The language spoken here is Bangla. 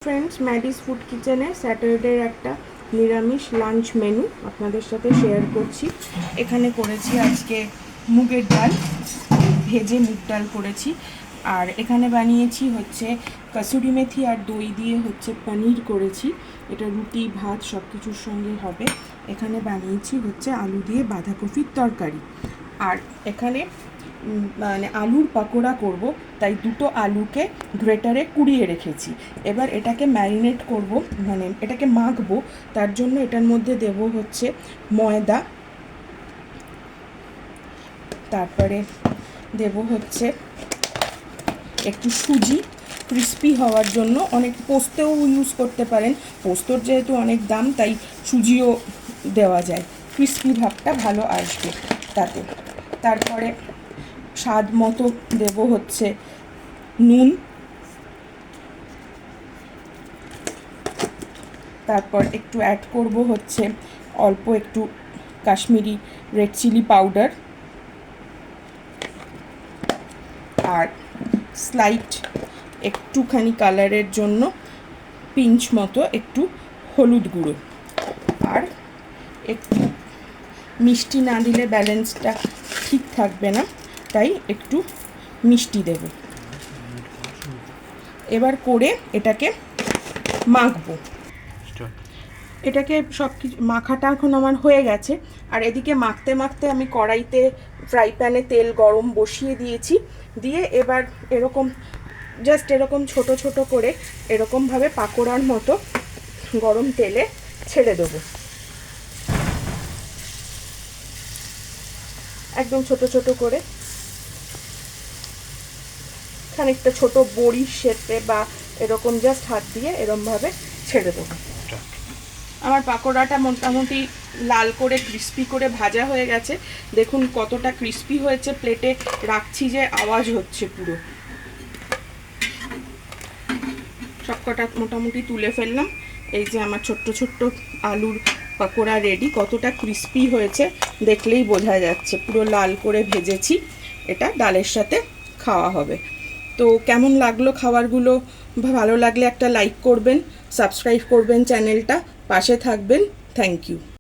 ফ্রেন্ডস, ম্যাডিস ফুড কিচেনে স্যাটারডের একটা নিরামিষ লাঞ্চ মেনু আপনাদের সাথে শেয়ার করছি। এখানে করেছি আজকে মুগের ডাল, ভেজে মুগ ডাল করেছি। আর এখানে বানিয়েছি হচ্ছে কসুরি মেথি আর দই দিয়ে হচ্ছে পনির করেছি। এটা রুটি ভাত সব কিছুর সঙ্গে হবে। এখানে বানিয়েছি হচ্ছে আলু দিয়ে বাঁধাকপির তরকারি। আর এখানে মানে আলুর পাকোড়া করব, তাই দুটো আলুকে গ্রেটারে কুড়িয়ে রেখেছি। এবার এটাকে ম্যারিনেট করব, মানে এটাকে মাখবো। তার জন্য এটার মধ্যে দেব হচ্ছে ময়দা, তারপরে দেব হচ্ছে একটু সুজি ক্রিস্পি হওয়ার জন্য। অনেক পোস্তও ইউজ করতে পারেন, পোস্তর যেহেতু অনেক দাম তাই সুজিও দেওয়া যায়, ক্রিস্পি ভাবটা ভালো আসবে তাতে। তারপরে স্বাদ মতো দেব হচ্ছে নুন, তারপর একটু অ্যাড করব হচ্ছে অল্প একটু কাশ্মীরি রেড চিলি পাউডার, আর স্লাইট একটুখানি কালারের জন্য পিঞ্চ মতো একটু হলুদ গুঁড়ো। আর একটু মিষ্টি না দিলে ব্যালেন্সটা ঠিক থাকবে না, তাই একটু মিষ্টি দেব। এবার করে এটাকে মাখবো। এটাকে সব কিছু মাখাটা এখন আমার হয়ে গেছে। আর এদিকে মাখতে মাখতে আমি কড়াইতে ফ্রাই প্যানে তেল গরম বসিয়ে দিয়েছি। দিয়ে এবার এরকম জাস্ট এরকম ছোট ছোট করে এরকমভাবে পাকোড়ার মতো গরম তেলে ছেড়ে দেবো, একদম ছোট ছোট করে, খানিকটা ছোট বড়ির শেপে বা এরকম জাস্ট হাত দিয়ে এরকমভাবে ছেড়ে দেবো। আমার পাকোড়াটা মোটামুটি লাল করে ক্রিস্পি করে ভাজা হয়ে গেছে। দেখুন কতটা ক্রিস্পি হয়েছে, প্লেটে রাখছি যে আওয়াজ হচ্ছে পুরো। সবকটা মোটামুটি তুলে ফেললাম। এই যে আমার ছোট্ট ছোট্ট আলুর পাকোড়া রেডি। কতটা ক্রিস্পি হয়েছে দেখলেই বোঝা যাচ্ছে, পুরো লাল করে ভেজেছি। এটা ডালের সাথে খাওয়া হবে। তো কেমন লাগলো খাবারগুলো? ভালো লাগলে একটা লাইক করবেন, সাবস্ক্রাইব করবেন চ্যানেলটা, পাশে থাকবেন। Thank you.